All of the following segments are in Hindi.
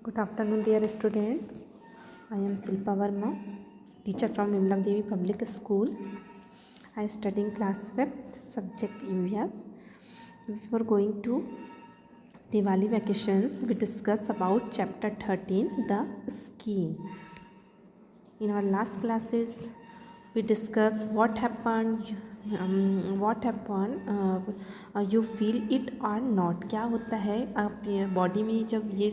Good afternoon, dear students. I am Silpa Verma, teacher from Vimla Devi Public School. I study in class 5th, subject EVS. Before going to Diwali vacations, we discuss about chapter 13, the skin. In our last classes, we discuss what happened, you feel it or not. क्या होता है आप बॉडी में जब ये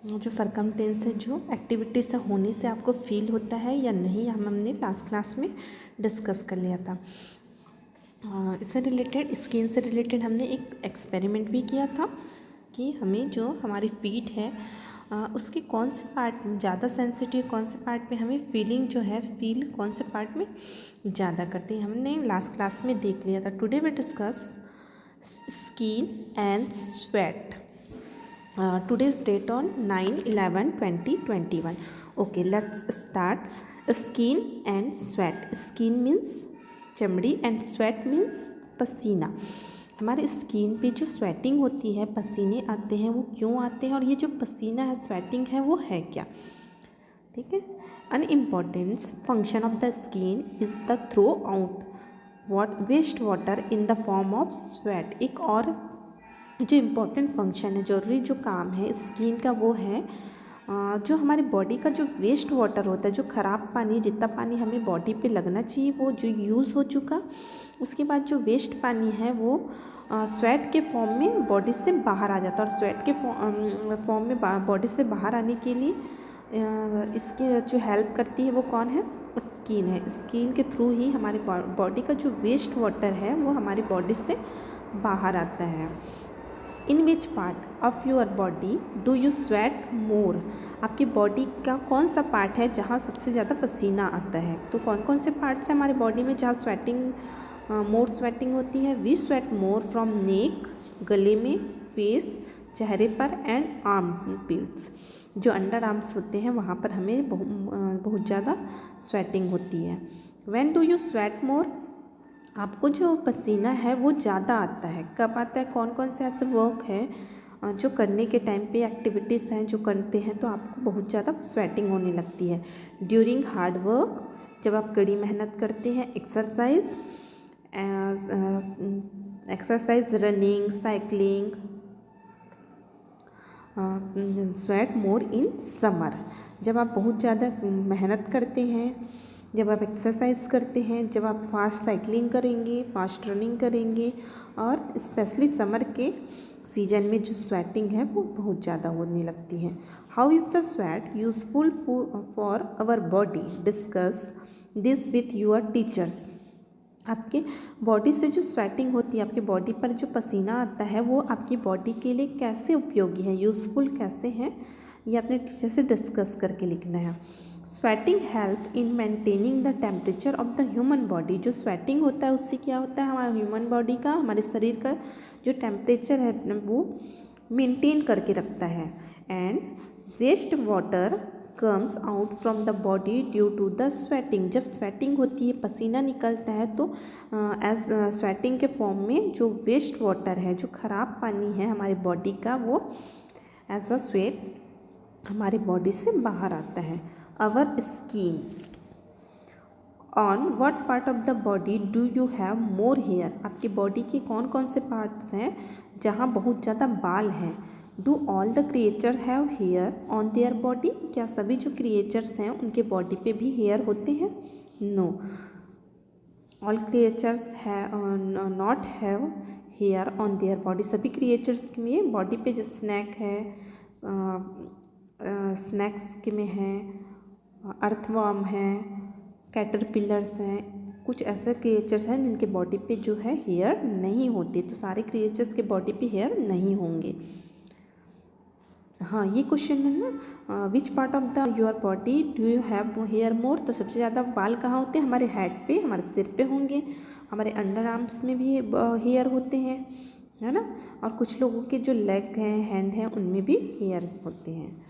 जो सरकमटेंस है, जो एक्टिविटी से होने से आपको फील होता है या नहीं, हमने लास्ट क्लास में डिस्कस कर लिया था। इससे रिलेटेड, स्किन से रिलेटेड हमने एक एक्सपेरिमेंट भी किया था कि हमें जो हमारी पीठ है उसके कौन से पार्ट ज़्यादा सेंसिटिव, कौन से पार्ट पे हमें फीलिंग जो है फील कौन से पार्ट में ज़्यादा करती है, हमने लास्ट क्लास में देख लिया था। Today we discuss skin and sweat. Today's date on 9/11/2021. Okay, let's start. Skin and sweat. Skin means चमड़ी and sweat means पसीना। हमारे स्किन पे जो स्वेटिंग होती है, पसीने आते हैं, वो क्यों आते हैं और ये जो पसीना है, स्वेटिंग है, वो है क्या? ठीक है। An important function of the skin is the throw out waste water in the form of sweat. एक और जो इम्पोर्टेंट फंक्शन है, जरूरी जो काम है स्किन का, वो है जो हमारे बॉडी का जो वेस्ट वाटर होता है, जो ख़राब पानी, जितना पानी हमें बॉडी पे लगना चाहिए वो जो यूज़ हो चुका, उसके बाद जो वेस्ट पानी है वो स्वेट के फॉर्म में बॉडी से बाहर आ जाता है। और स्वेट के फॉर्म में बॉडी से बाहर आने के लिए इसके जो हेल्प करती है वो कौन है? स्किन है। स्किन के थ्रू ही हमारे बॉडी का जो वेस्ट वाटर है वो हमारी बॉडी से बाहर आता है। In which part of your body do you sweat more? आपकी बॉडी का कौन सा पार्ट है जहाँ सबसे ज़्यादा पसीना आता है? तो कौन कौन से पार्ट्स हैं हमारे बॉडी में जहाँ मोर स्वेटिंग होती है? वी स्वेट मोर फ्रॉम नेक, गले में, फेस, चेहरे पर, एंड आर्म पिट्स। जो अंडर आर्म्स होते हैं वहाँ पर हमें बहुत ज़्यादा स्वेटिंग होती है। व्हेन डू यू स्वेट मोर? आपको जो पसीना है वो ज़्यादा आता है, कब आता है? कौन कौन से ऐसे वर्क है जो करने के टाइम पे, एक्टिविटीज़ हैं जो करते हैं तो आपको बहुत ज़्यादा स्वेटिंग होने लगती है? ड्यूरिंग हार्ड वर्क, जब आप कड़ी मेहनत करते हैं, exercise, running, cycling. Sweat more in summer, जब आप बहुत ज़्यादा मेहनत करते हैं, जब आप एक्सरसाइज करते हैं, जब आप फास्ट साइकिलिंग करेंगे, फास्ट रनिंग करेंगे, और स्पेशली समर के सीजन में जो स्वेटिंग है वो बहुत ज़्यादा होने लगती है। How is the sweat useful for our body? Discuss this with your teachers. आपके बॉडी से जो स्वेटिंग होती है, आपकी बॉडी पर जो पसीना आता है, वो आपकी बॉडी के लिए कैसे उपयोगी है, यूज़फुल कैसे हैं, ये अपने टीचर से डिस्कस करके लिखना है। Sweating help in maintaining the temperature of the human body. जो स्वेटिंग होता है उससे क्या होता है? हमारे ह्यूमन बॉडी का, हमारे शरीर का जो टेम्परेचर है वो मेंटेन करके रखता है। And waste water comes out from the body due to the sweating. जब स्वेटिंग होती है, पसीना निकलता है, तो एज स्वेटिंग के फॉर्म में जो वेस्ट वाटर है, जो ख़राब पानी है हमारी बॉडी का, वो एज अ स्वेट हमारे बॉडी से बाहर आता है। Our skin, on what part of the body do you have more hair? आपकी बॉडी के कौन कौन से पार्ट्स हैं जहाँ बहुत ज़्यादा बाल हैं? Do all the creature have hair on their body? क्या सभी जो क्रिएचर्स हैं उनके बॉडी पे भी हेयर होते हैं? No, all creatures not have hair on their body. सभी क्रिएचर्स में बॉडी पे जो स्नैक है, स्नैक्स के में है, अर्थवर्म है, कैटरपिलर्स हैं, कुछ ऐसे क्रिएचर्स हैं जिनके बॉडी पे जो है हेयर नहीं होते। तो सारे क्रिएचर्स के बॉडी पे हेयर नहीं होंगे। हाँ, ये क्वेश्चन है ना, which part of the your body do you have hair more? तो सबसे ज़्यादा बाल कहाँ होते हैं? हमारे हेड पे, हमारे सिर पे होंगे। हमारे अंडर आर्म्स में भी हेयर होते हैं, है ना। और कुछ लोगों के जो लेग हैं, हैंड हैं, उनमें भी हेयर होते हैं।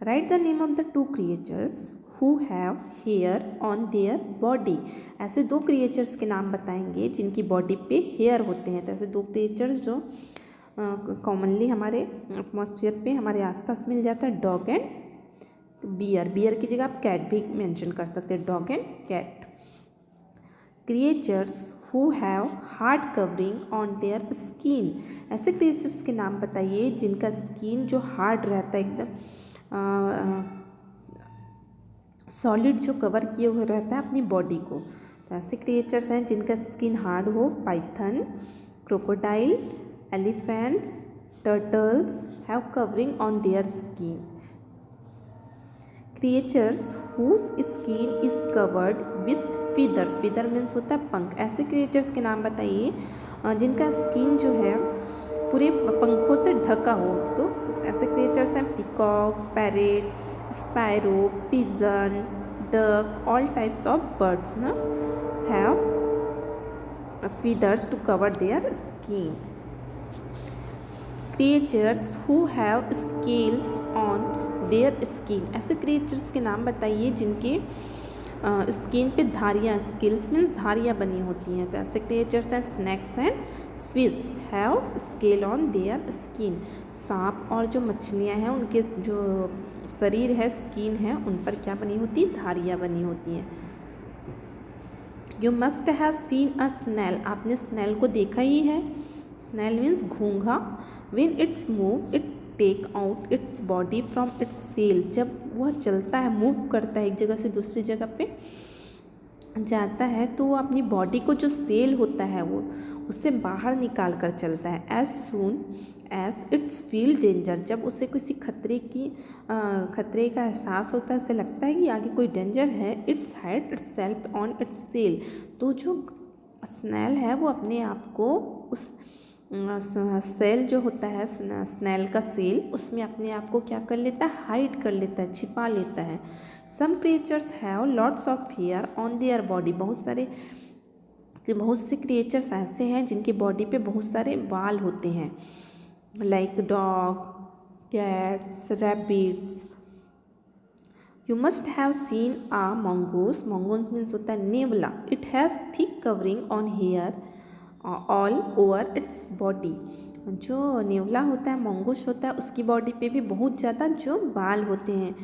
Write the name of the two creatures who have hair on their body. ऐसे दो क्रिएचर्स के नाम बताएंगे जिनकी बॉडी पे हेयर होते हैं। तो ऐसे दो क्रिएचर्स जो कॉमनली हमारे एटमॉस्फेयर पे हमारे आसपास मिल जाता है, डॉग एंड बियर। बियर की जगह आप कैट भी मेंशन कर सकते हैं, dog and cat. Creatures who have hard covering on their skin, ऐसे क्रिएचर्स के नाम बताइए जिनका स्किन जो हार्ड रहता है, एकदम सॉलिड जो कवर किए हुए रहता है अपनी बॉडी को। तो ऐसे क्रिएचर्स हैं जिनका स्किन हार्ड हो, python, crocodile, elephants, turtles have covering on their skin. Creatures whose skin is covered with feather, feather means होता है पंख। ऐसे क्रिएचर्स के नाम बताइए जिनका स्किन जो है पूरे पंखों से ढका हो। तो ऐसे क्रिएचर्स हैं peacock, parrot, sparrow, pigeon, duck, all types of birds ना have feathers to cover their skin. Creatures who have scales on their skin, ऐसे creatures के नाम बताइए जिनके स्किन पे धारियाँ, स्केल्स मीन्स धारियाँ बनी होती हैं। तो ऐसे क्रिएचर्स हैं snacks and fish have scale on their skin. सांप और जो मछलियाँ हैं उनके जो शरीर है, स्किन है, उन पर क्या बनी होती है, धारियाँ बनी होती हैं। You must have seen a snail, आपने स्नैल को देखा ही है। स्नैल मीन्स घोंघा। When its move it take out its body from its shell, जब वह चलता है, मूव करता है, एक जगह से दूसरी जगह पे जाता है, तो वो अपनी बॉडी को जो सेल होता है वो उससे बाहर निकाल कर चलता है। As soon as its feel danger, जब उसे किसी खतरे का एहसास होता है, उसे लगता है कि आगे कोई डेंजर है, its hide its self on its shell, तो जो स्नैल है वो अपने आप को उस सेल जो होता है, स्नैल का सेल, उसमें अपने आप को क्या कर लेता है, हाइड कर लेता है, छिपा लेता है। Some creatures have lots of hair on their body, बहुत से क्रिएचर्स ऐसे हैं जिनकी बॉडी पे बहुत सारे बाल होते हैं, like dog, cats, rabbits. You must have seen a mongoose, mongoose means होता है नेवला। It has thick covering on hair all over its body, जो नेवला होता है, मंगूस होता है, उसकी बॉडी पे भी बहुत ज़्यादा जो बाल होते हैं।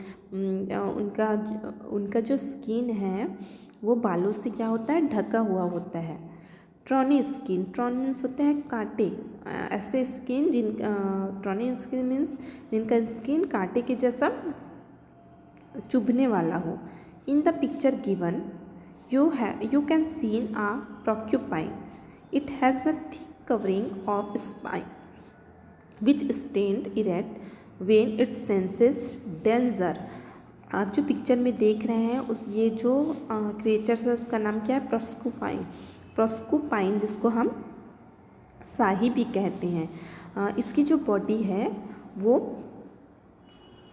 उनका जो स्किन है वो बालों से क्या होता है, ढका हुआ होता है। ट्रॉनी स्किन, ट्रॉन मीन्स होता है कांटे, ऐसे स्किन ट्रॉनी स्किन मीन्स जिनका स्किन कांटे के जैसा चुभने वाला हो। In the picture given you can seen a porcupine, it has a thick covering of spine which stand erect when it senses danger. आप जो पिक्चर में देख रहे हैं ये जो क्रिएचर्स है उसका नाम क्या है, प्रोस्कुपाइन। प्रोस्कुपाइन जिसको हम शाही भी कहते हैं। इसकी जो बॉडी है वो,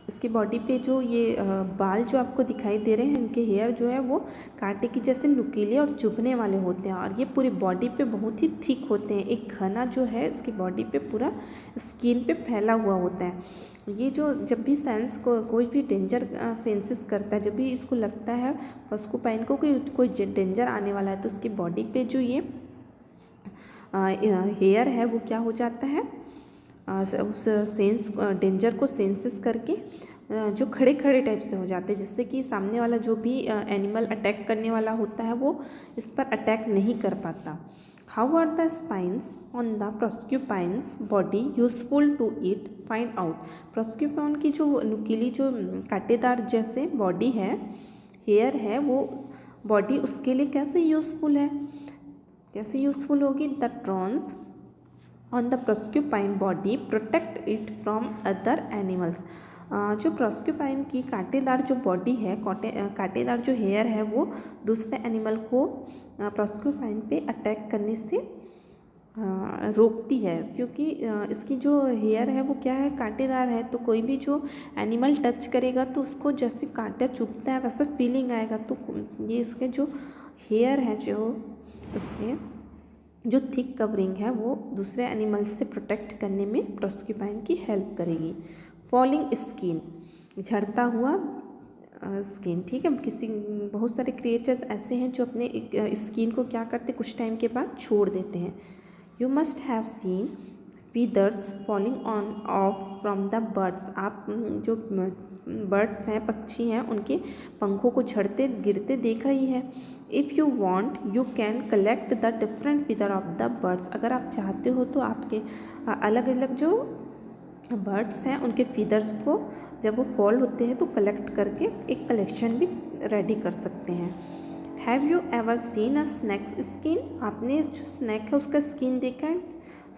इसकी बॉडी पे जो ये बाल जो आपको दिखाई दे रहे हैं, इनके हेयर जो है वो कांटे की जैसे नुकीले और चुभने वाले होते हैं, और ये पूरी बॉडी पे बहुत ही थिक होते हैं। एक घना जो है इसकी बॉडी पे पूरा स्किन पे फैला हुआ होता है। ये जो जब भी कोई भी डेंजर सेंसेस करता है, जब भी इसको लगता है प्रोस्कुपाइन को कोई डेंजर आने वाला है, तो उसकी बॉडी पे जो ये हेयर है वो क्या हो जाता है, उस डेंजर को सेंसेस करके जो खड़े खड़े टाइप से हो जाते हैं, जिससे कि सामने वाला जो भी एनिमल अटैक करने वाला होता है वो इस पर अटैक नहीं कर पाता। How are the spines on the porcupine's body useful to it, find out. Porcupine की जो नुकीली जो कांटेदार जैसे बॉडी है, हेयर है, वो बॉडी उसके लिए कैसे यूज़फुल है, कैसे यूज़फुल होगी। The thorns on the porcupine body protect it from other animals, जो प्रोस्क्यूपाइन की कांटेदार जो बॉडी है, कांटेदार जो हेयर है, वो दूसरे एनिमल को प्रोस्क्यूपाइन पे अटैक करने से रोकती है, क्योंकि इसकी जो हेयर है वो क्या है, कांटेदार है, तो कोई भी जो एनिमल टच करेगा तो उसको जैसे कांटा चुभता है वैसा फीलिंग आएगा। तो ये इसके जो हेयर है, जो इसके जो थिक कवरिंग है, वो दूसरे एनिमल्स से प्रोटेक्ट करने में प्रोस्क्यूपाइन की हेल्प करेगी। फॉलिंग स्किन, झड़ता हुआ स्किन, ठीक है। बहुत सारे क्रिएचर्स ऐसे हैं जो अपने स्किन को क्या करते, कुछ टाइम के बाद छोड़ देते हैं। You must have scene feathers falling on off from the birds, आप जो बर्ड्स हैं, पक्षी हैं, उनके पंखों को झड़ते गिरते देखा ही है। If you want you can collect the different feather of the birds, अगर आप चाहते हो तो आपके अलग अलग जो बर्ड्स हैं उनके फीदर्स को जब वो फॉल होते हैं तो कलेक्ट करके एक कलेक्शन भी रेडी कर सकते हैं। Have you ever seen a snake skin, आपने जो स्नैक है उसका स्किन देखा है?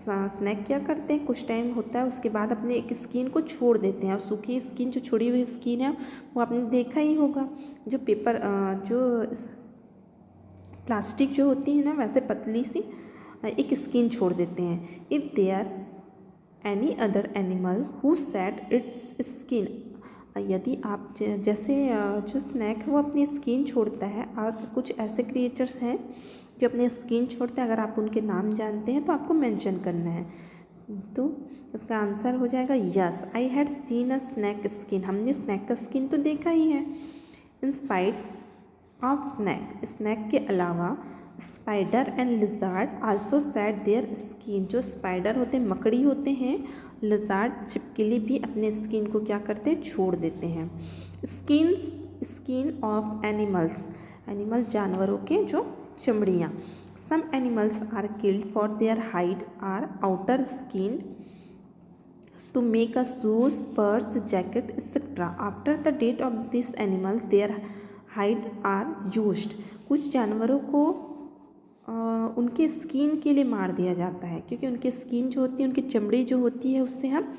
स्नैक क्या करते हैं, कुछ टाइम होता है उसके बाद अपने एक स्किन को छोड़ देते हैं, और सूखी स्किन जो छोड़ी हुई स्किन है वो आपने देखा ही होगा। जो पेपर जो प्लास्टिक जो होती है ना, वैसे पतली सी एक स्किन छोड़ देते हैं। If there any other animal who shed its skin, यदि आप जैसे जो स्नैक है वो अपनी स्किन छोड़ता है, और कुछ ऐसे क्रिएचर्स हैं जो अपनी स्किन छोड़ते हैं, अगर आप उनके नाम जानते हैं तो आपको मेंशन करना है। तो इसका आंसर हो जाएगा yes, I had seen a snake skin, हमने स्नैक का स्किन तो देखा ही है। In spite of snake, snake के अलावा spider and lizard also shed their skin, जो स्पाइडर होते हैं, मकड़ी होते हैं, लिजार्ड छिपकली भी अपने स्किन को क्या करते हैं, छोड़ देते हैं। स्किन ऑफ एनिमल्स, एनिमल जानवरों के जो चमड़ियाँ। Some animals are killed for their hide or outer skin to make a shoes, purse, jacket, etc. After the death of these animals, their hide are used. कुछ जानवरों को उनके स्किन के लिए मार दिया जाता है, क्योंकि उनकी स्किन जो होती है, उनकी चमड़ी जो होती है, उससे हम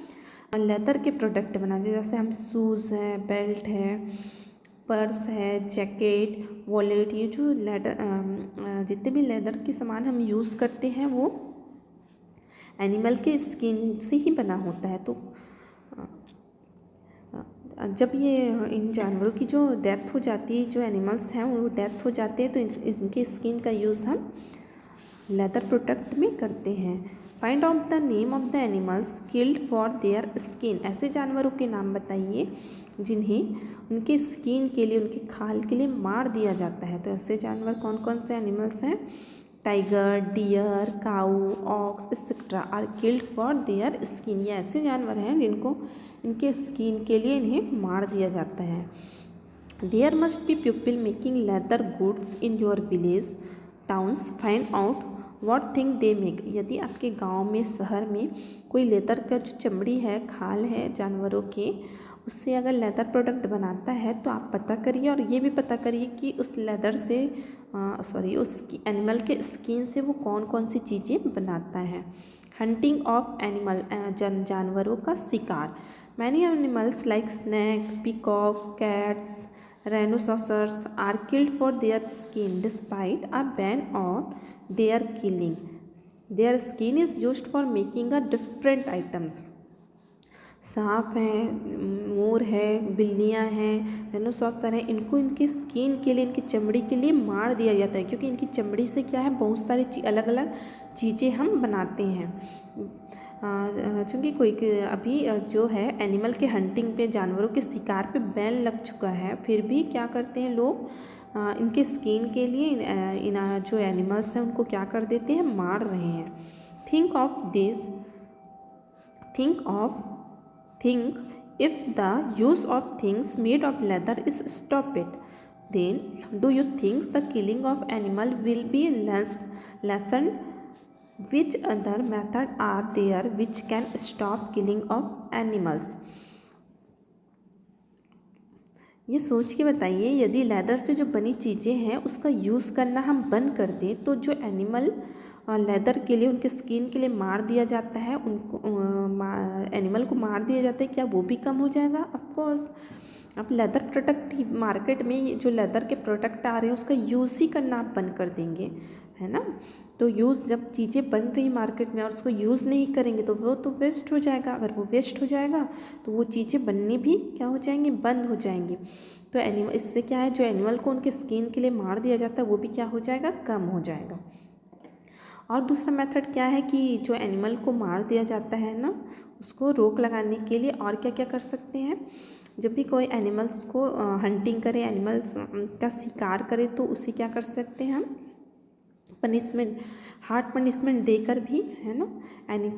लेदर के प्रोडक्ट बनाते हैं, जैसे हम शूज़ है, बेल्ट है, पर्स है, जैकेट, वॉलेट, ये जो लेदर जितने भी लेदर के सामान हम यूज़ करते हैं वो एनिमल के स्किन से ही बना होता है। तो जब ये इन जानवरों की जो डेथ हो जाती है, जो एनिमल्स हैं वो डेथ हो जाते हैं, तो इनके स्किन का यूज़ हम लेदर प्रोडक्ट में करते हैं। Find out the name of the animals killed for their skin, ऐसे जानवरों के नाम बताइए जिन्हें उनके स्किन के लिए, उनके खाल के लिए मार दिया जाता है। तो ऐसे जानवर कौन कौन से एनिमल्स हैं? Tiger, deer, cow, ox etcetera are killed for their skin, ये ऐसे जानवर हैं जिनको इनके स्किन के लिए इन्हें मार दिया जाता है। There must be people making leather goods in your village towns, find out what thing they make, यदि आपके गांव में, शहर में कोई लेदर का जो चमड़ी है, खाल है जानवरों के, उससे अगर लेदर प्रोडक्ट बनाता है तो आप पता करिए, और ये भी पता करिए कि उस लेदर से उस एनिमल के स्किन से वो कौन कौन सी चीज़ें बनाता है। हंटिंग ऑफ एनिमल, जानवरों का शिकार। Many animals like snake, peacock, cats, rhinoceros are killed for their skin despite a ban on their killing. Their skin is used for making a different items. सांप हैं, मोर है, बिल्लियाँ हैं, रेनोसॉसर है, इनको इनकी स्किन के लिए, इनकी चमड़ी के लिए मार दिया जाता है, क्योंकि इनकी चमड़ी से क्या है, बहुत सारी अलग अलग चीज़ें हम बनाते हैं। चूँकि कोई अभी जो है एनिमल के हंटिंग पे, जानवरों के शिकार पे बैन लग चुका है, फिर भी क्या करते हैं लोग, इनके स्किन के लिए इन जो एनिमल्स हैं उनको क्या कर देते हैं, मार रहे हैं। Think if the use of things made of leather is stopped, then do you think the killing of animal will be lessened? Which other method are there which can stop killing of animals? ये सोच के बताइए, यदि लेदर से जो बनी चीज़ें हैं उसका यूज़ करना हम बंद कर दें, तो जो एनिमल लेदर के लिए, उनके स्किन के लिए मार दिया जाता है, उनको एनिमल को मार दिया जाता है, क्या वो भी कम हो जाएगा? ऑफकोर्स। अब लेदर प्रोडक्ट मार्केट में जो लेदर के प्रोडक्ट आ रहे हैं उसका यूज़ ही करना आप बंद कर देंगे, है ना। तो यूज़, जब चीज़ें बन रही मार्केट में और उसको यूज़ नहीं करेंगे तो वो तो वेस्ट हो जाएगा। अगर वो वेस्ट हो जाएगा तो वो चीज़ें बननी भी क्या हो जाएंगी, बंद हो जाएंगी। तो एनिमल, इससे क्या है, जो एनिमल को उनके स्किन के लिए मार दिया जाता है वो भी क्या हो जाएगा, कम हो जाएगा। और दूसरा मेथड क्या है कि जो एनिमल को मार दिया जाता है ना, उसको रोक लगाने के लिए और क्या क्या कर सकते हैं, जब भी कोई एनिमल्स को हंटिंग करे, एनिमल्स का शिकार करे, तो उसे क्या कर सकते हैं हम, पनिशमेंट, हार्ड पनिशमेंट देकर भी, है ना,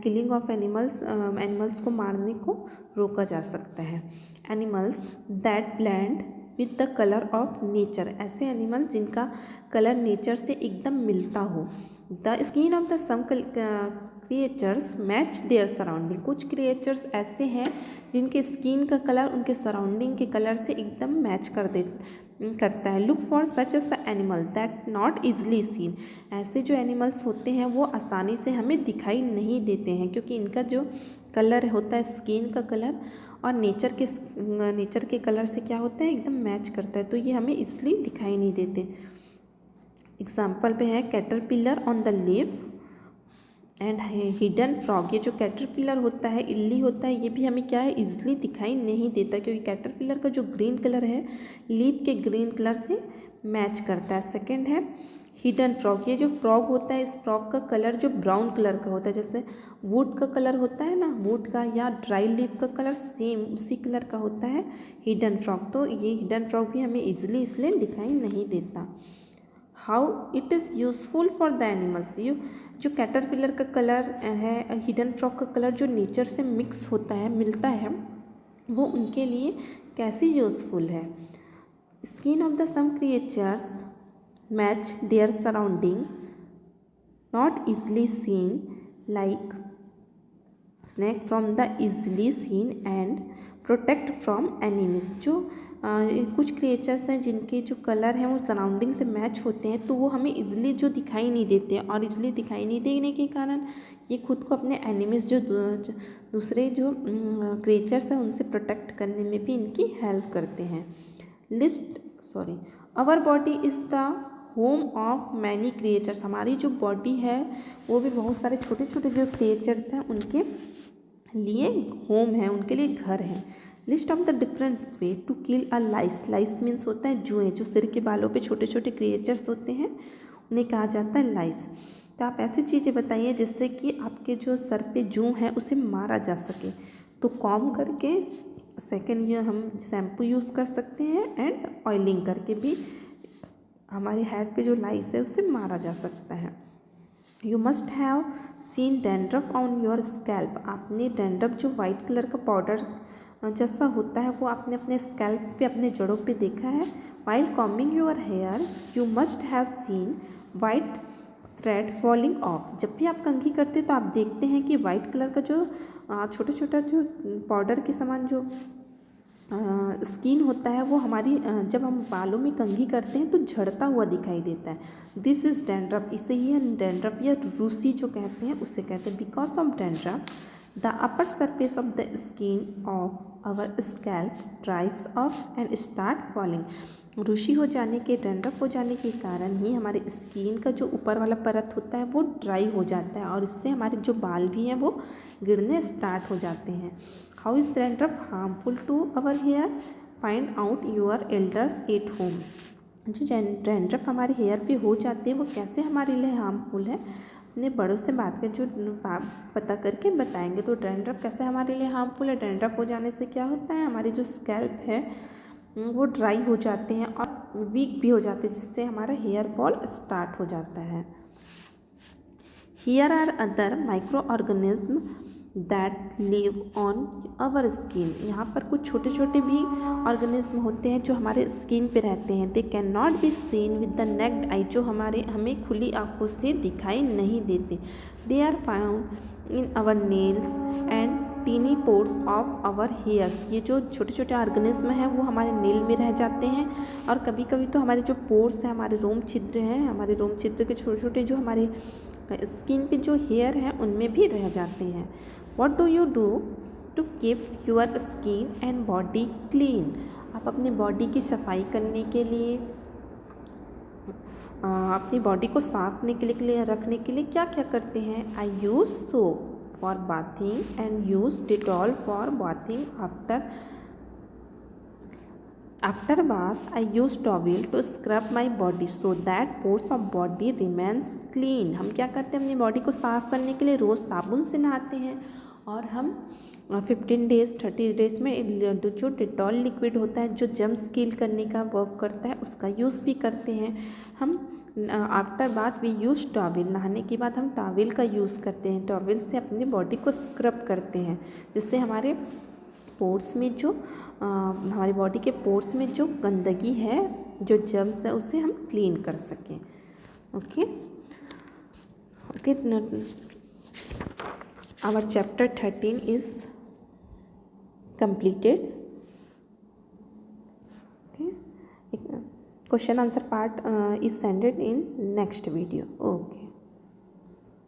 किलिंग ऑफ एनिमल्स को मारने को रोका जा सकता है। Animals that blend with the colour of nature, ऐसे एनिमल जिनका कलर नेचर से एकदम मिलता हो। The skin of the some creatures match their surrounding, कुछ क्रिएचर्स ऐसे हैं जिनके स्किन का कलर उनके सराउंडिंग के कलर से एकदम मैच करता है। Look for such as animal that not easily seen, ऐसे जो एनिमल्स होते हैं वो आसानी से हमें दिखाई नहीं देते हैं, क्योंकि इनका जो कलर होता है स्किन का कलर और नेचर के कलर से क्या होता है, एकदम मैच करता है, तो ये हमें इसलिए दिखाई नहीं देते। एग्जाम्पल पे है caterpillar on the leaf and hidden frog, ये जो कैटरपिलर होता है, इल्ली होता है, ये भी हमें क्या है, इजली दिखाई नहीं देता, क्योंकि कैटरपिलर का जो ग्रीन कलर है लीफ के ग्रीन कलर से मैच करता है। सेकंड है हिडन फ्रॉग, ये जो फ्रॉग होता है इस फ्रॉग का कलर जो ब्राउन कलर का होता है, जैसे वुड का कलर होता है ना, वुड का या ड्राई लीफ का कलर सेम उसी कलर का होता है हिडन फ्रॉग, तो ये हिडन फ्रॉग भी हमें इजली इसलिए दिखाई नहीं देता। How it is useful for the animals, ये जो कैटरपिलर का कलर है, हिडन फ्रॉग का कलर जो नेचर से मिक्स होता है, मिलता है, वो उनके लिए कैसे यूज़फुल है। Skin of the some creatures match their surrounding not easily seen like snake from the easily seen and protect from enemies, जो कुछ क्रिएचर्स हैं जिनके जो कलर हैं वो सराउंडिंग से मैच होते हैं, तो वो हमें इजली जो दिखाई नहीं देते हैं, और इजली दिखाई नहीं देने के कारण ये खुद को अपने एनिमीज जो दूसरे जो क्रिएचर्स हैं उनसे प्रोटेक्ट करने में भी इनकी हेल्प करते हैं। Our body is the home of many creatures, हमारी जो बॉडी है वो भी बहुत सारे छोटे छोटे जो क्रिएचर्स हैं उनके लिए होम है, उनके लिए घर है। List of the different way to kill a lice, lice means होता है जुएं, जो सिर के बालों पे छोटे छोटे क्रिएचर्स होते हैं उन्हें कहा जाता है लाइस। तो आप ऐसी चीज़ें बताइए जिससे कि आपके जो सर पे जू है उसे मारा जा सके, तो कॉम करके, सेकेंड ये हम शैम्पू यूज़ कर सकते हैं, एंड ऑयलिंग करके भी हमारे हेड पे जो लाइस है उसे मारा जा सकता है। You must have scene dandruff on your scalp, आपने डैंड्रफ जो वाइट कलर का पाउडर जैसा होता है वो आपने अपने स्कैल्प पे, अपने जड़ों पे देखा है। While combing your hair you must have seen white thread falling off, जब भी आप कंघी करते हैं तो आप देखते हैं कि वाइट कलर का जो छोटा छोटा जो पाउडर के समान जो स्किन होता है वो हमारी जब हम बालों में कंघी करते हैं तो झड़ता हुआ दिखाई देता है। दिस इज़ डैंड्रफ, इसे ही डैंड्रफ या रूसी जो कहते हैं उसे कहते हैं। Because of dandruff the upper surface of the skin of our scalp dries off and start falling, रूसी हो जाने के, डैंड्रफ हो जाने के कारण ही हमारे स्किन का जो ऊपर वाला परत होता है वो ड्राई हो जाता है, और इससे हमारे जो बाल भी हैं वो गिरने स्टार्ट हो जाते हैं। How is dandruff harmful to our hair, find out your elders at home, जो डैंड्रफ हमारे हेयर पे हो जाती है वो कैसे हमारे लिए हार्मफुल है, अपने बड़ों से बात कर जो पता करके बताएंगे। तो डैंड्रफ कैसे हमारे लिए हार्मफुल है, डैंड्रफ हो जाने से क्या होता है, हमारी जो स्कैल्प है वो ड्राई हो जाते हैं और वीक भी हो जाते हैं, जिससे हमारा हेयर फॉल स्टार्ट हो जाता है। Here are other micro organism that live on our skin, यहाँ पर कुछ छोटे छोटे भी ऑर्गेनिज्म होते हैं जो हमारे स्किन पे रहते हैं। They can not be seen with the naked eye, जो हमें खुली आँखों से दिखाई नहीं देते। They are found in our nails and tiny pores of our hairs, ये जो छोटे छोटे ऑर्गेनिज्म हैं वो हमारे नेल में रह जाते हैं, और कभी कभी तो हमारे जो पोर्स हैं, हमारे रोम छिद्र हैं, हमारे रोम छिद्र के छोटे छोटे जो हमारे स्किन पे जो हेयर हैं उनमें भी रह जाते हैं। What do you do to keep your skin and body clean, आप अपनी बॉडी की सफाई करने के लिए, अपनी बॉडी को साफ रखने के लिए क्या क्या करते हैं। I use soap for bathing and use Dettol for bathing. After bath I use towel to scrub my body so that pores of body remains clean, हम क्या करते हैं, अपनी बॉडी को साफ़ करने के लिए रोज़ साबुन से नहाते हैं, और हम 15 डेज़ 30 डेज़ में जो डिटॉल लिक्विड होता है जो जर्म्स किल करने का वर्क करता है उसका यूज़ भी करते हैं। हम after bath we use towel, नहाने के बाद हम टॉवल का यूज़ करते हैं, टॉवल से अपनी बॉडी को स्क्रब करते हैं, जिससे हमारे पोर्स में जो हमारी बॉडी के पोर्स में जो गंदगी है, जो जर्म्स है, उसे हम क्लीन कर सकें। Okay okay, our chapter 13 is completed. Okay, question answer part is sent in next video.